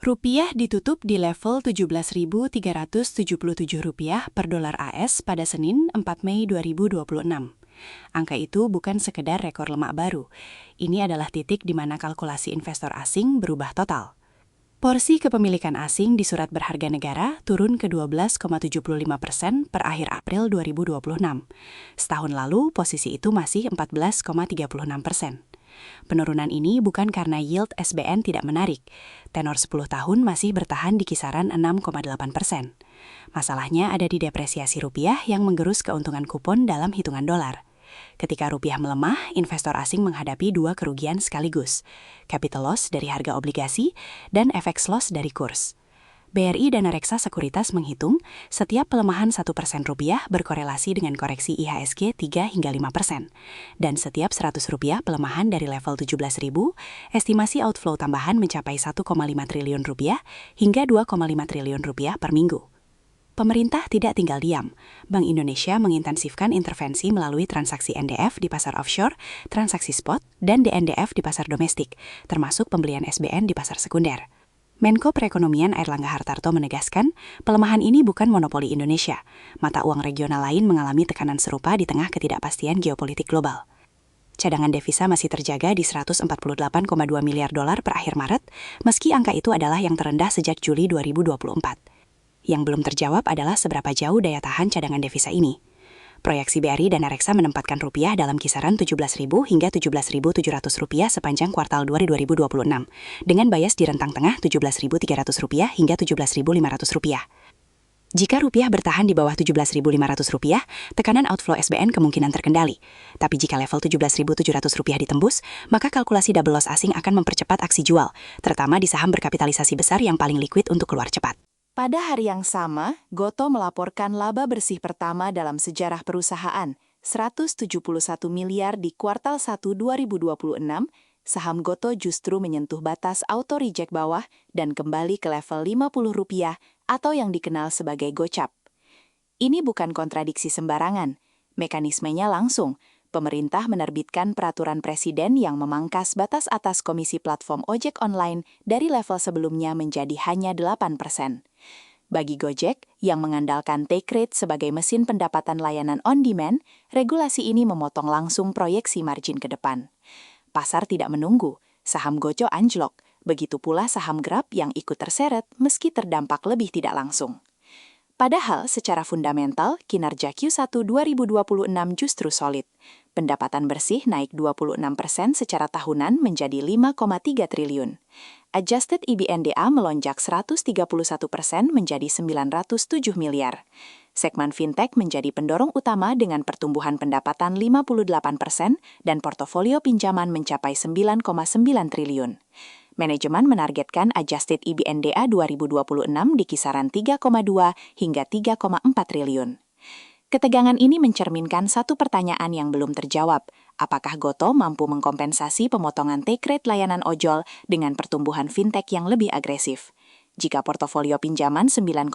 Rupiah ditutup di level Rp17.377 per dolar AS pada Senin 4 Mei 2026. Angka itu bukan sekedar rekor lemak baru. Ini adalah titik di mana kalkulasi investor asing berubah total. Porsi kepemilikan asing di surat berharga negara turun ke 12,75% per akhir April 2026. Setahun lalu, posisi itu masih 14,36%. Penurunan ini bukan karena yield SBN tidak menarik. Tenor 10 tahun masih bertahan di kisaran 6,8%. Masalahnya ada di depresiasi rupiah yang menggerus keuntungan kupon dalam hitungan dolar. Ketika rupiah melemah, investor asing menghadapi dua kerugian sekaligus, capital loss dari harga obligasi dan FX loss dari kurs. BRI dan Reksa Sekuritas menghitung setiap pelemahan 1% rupiah berkorelasi dengan koreksi IHSG 3 hingga 5%. Dan setiap 100 rupiah pelemahan dari level 17.000, estimasi outflow tambahan mencapai 1,5 triliun rupiah hingga 2,5 triliun rupiah per minggu. Pemerintah tidak tinggal diam. Bank Indonesia mengintensifkan intervensi melalui transaksi NDF di pasar offshore, transaksi spot, dan DNDF di pasar domestik, termasuk pembelian SBN di pasar sekunder. Menko Perekonomian Airlangga Hartarto menegaskan, pelemahan ini bukan monopoli Indonesia. Mata uang regional lain mengalami tekanan serupa di tengah ketidakpastian geopolitik global. Cadangan devisa masih terjaga di 148,2 miliar dolar per akhir Maret, meski angka itu adalah yang terendah sejak Juli 2024. Yang belum terjawab adalah seberapa jauh daya tahan cadangan devisa ini. Proyeksi BRI dan Reksa menempatkan rupiah dalam kisaran 17.000 hingga 17.700 rupiah sepanjang kuartal 2026, dengan bias di rentang tengah 17.300 rupiah hingga 17.500 rupiah. Jika rupiah bertahan di bawah 17.500 rupiah, tekanan outflow SBN kemungkinan terkendali. Tapi jika level 17.700 rupiah ditembus, maka kalkulasi double loss asing akan mempercepat aksi jual, terutama di saham berkapitalisasi besar yang paling liquid untuk keluar cepat. Pada hari yang sama, Gotoh melaporkan laba bersih pertama dalam sejarah perusahaan, 171 miliar di kuartal 1 2026, saham Gotoh justru menyentuh batas auto-reject bawah dan kembali ke level Rp50 atau yang dikenal sebagai gocap. Ini bukan kontradiksi sembarangan, mekanismenya langsung. Pemerintah menerbitkan peraturan presiden yang memangkas batas atas komisi platform ojek online dari level sebelumnya menjadi hanya 8%. Bagi Gojek, yang mengandalkan take rate sebagai mesin pendapatan layanan on-demand, regulasi ini memotong langsung proyeksi margin ke depan. Pasar tidak menunggu, saham Gojek anjlok, begitu pula saham Grab yang ikut terseret meski terdampak lebih tidak langsung. Padahal secara fundamental, kinerja Q1 2026 justru solid. Pendapatan bersih naik 26% secara tahunan menjadi 5,3 triliun. Adjusted EBITDA melonjak 131% menjadi 907 miliar. Segmen fintech menjadi pendorong utama dengan pertumbuhan pendapatan 58% dan portofolio pinjaman mencapai 9,9 triliun. Manajemen menargetkan Adjusted EBITDA 2026 di kisaran 3,2 hingga 3,4 triliun. Ketegangan ini mencerminkan satu pertanyaan yang belum terjawab. Apakah Gotoh mampu mengkompensasi pemotongan take rate layanan ojol dengan pertumbuhan fintech yang lebih agresif? Jika portofolio pinjaman 9,9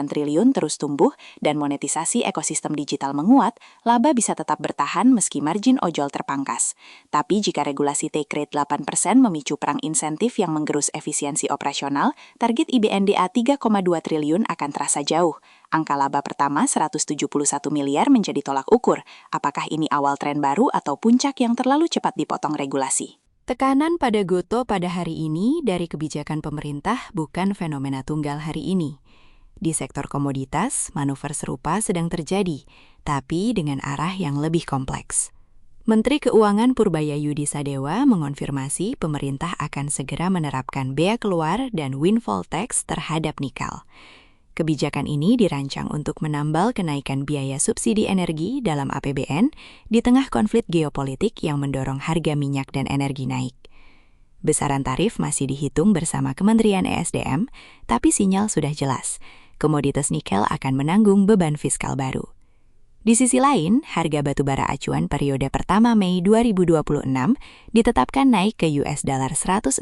triliun terus tumbuh dan monetisasi ekosistem digital menguat, laba bisa tetap bertahan meski margin ojol terpangkas. Tapi jika regulasi take rate 8% memicu perang insentif yang menggerus efisiensi operasional, target EBITDA 3,2 triliun akan terasa jauh. Angka laba pertama 171 miliar menjadi tolak ukur. Apakah ini awal tren baru atau puncak yang terlalu cepat dipotong regulasi? Tekanan pada Gotoh pada hari ini dari kebijakan pemerintah bukan fenomena tunggal hari ini. Di sektor komoditas, manuver serupa sedang terjadi, tapi dengan arah yang lebih kompleks. Menteri Keuangan Purbayayudi Sadewa mengonfirmasi pemerintah akan segera menerapkan bea keluar dan windfall tax terhadap nikel. Kebijakan ini dirancang untuk menambal kenaikan biaya subsidi energi dalam APBN di tengah konflik geopolitik yang mendorong harga minyak dan energi naik. Besaran tarif masih dihitung bersama Kementerian ESDM, tapi sinyal sudah jelas. Komoditas nikel akan menanggung beban fiskal baru. Di sisi lain, harga batubara acuan periode pertama Mei 2026 ditetapkan naik ke $106,57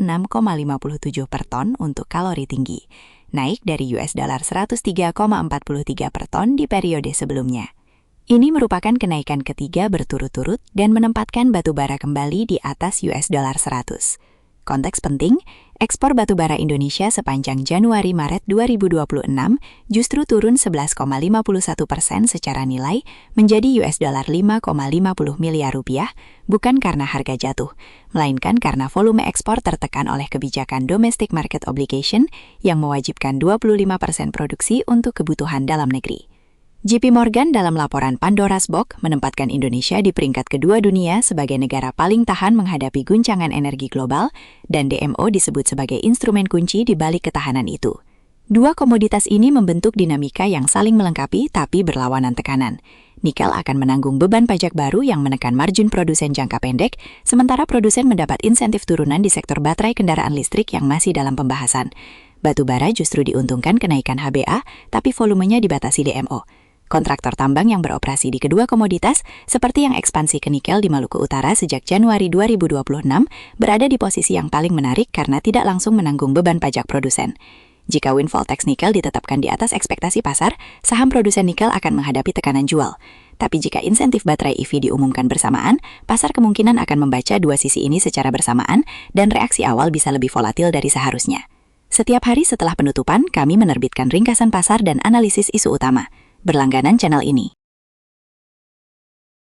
per ton untuk kalori tinggi, naik dari $103,43 per ton di periode sebelumnya. Ini merupakan kenaikan ketiga berturut-turut dan menempatkan batubara kembali di atas $100. Konteks penting, ekspor batubara Indonesia sepanjang Januari-Maret 2026 justru turun 11,51% secara nilai menjadi $5,50 miliar rupiah, bukan karena harga jatuh, melainkan karena volume ekspor tertekan oleh kebijakan Domestic Market Obligation yang mewajibkan 25% produksi untuk kebutuhan dalam negeri. JP Morgan dalam laporan Pandora's Box menempatkan Indonesia di peringkat kedua dunia sebagai negara paling tahan menghadapi guncangan energi global, dan DMO disebut sebagai instrumen kunci di balik ketahanan itu. Dua komoditas ini membentuk dinamika yang saling melengkapi tapi berlawanan tekanan. Nikel akan menanggung beban pajak baru yang menekan margin produsen jangka pendek, sementara produsen mendapat insentif turunan di sektor baterai kendaraan listrik yang masih dalam pembahasan. Batubara justru diuntungkan kenaikan HBA, tapi volumenya dibatasi DMO. Kontraktor tambang yang beroperasi di kedua komoditas, seperti yang ekspansi ke nikel di Maluku Utara sejak Januari 2026, berada di posisi yang paling menarik karena tidak langsung menanggung beban pajak produsen. Jika windfall tax nikel ditetapkan di atas ekspektasi pasar, saham produsen nikel akan menghadapi tekanan jual. Tapi jika insentif baterai EV diumumkan bersamaan, pasar kemungkinan akan membaca dua sisi ini secara bersamaan dan reaksi awal bisa lebih volatil dari seharusnya. Setiap hari setelah penutupan, kami menerbitkan ringkasan pasar dan analisis isu utama. Berlangganan channel ini.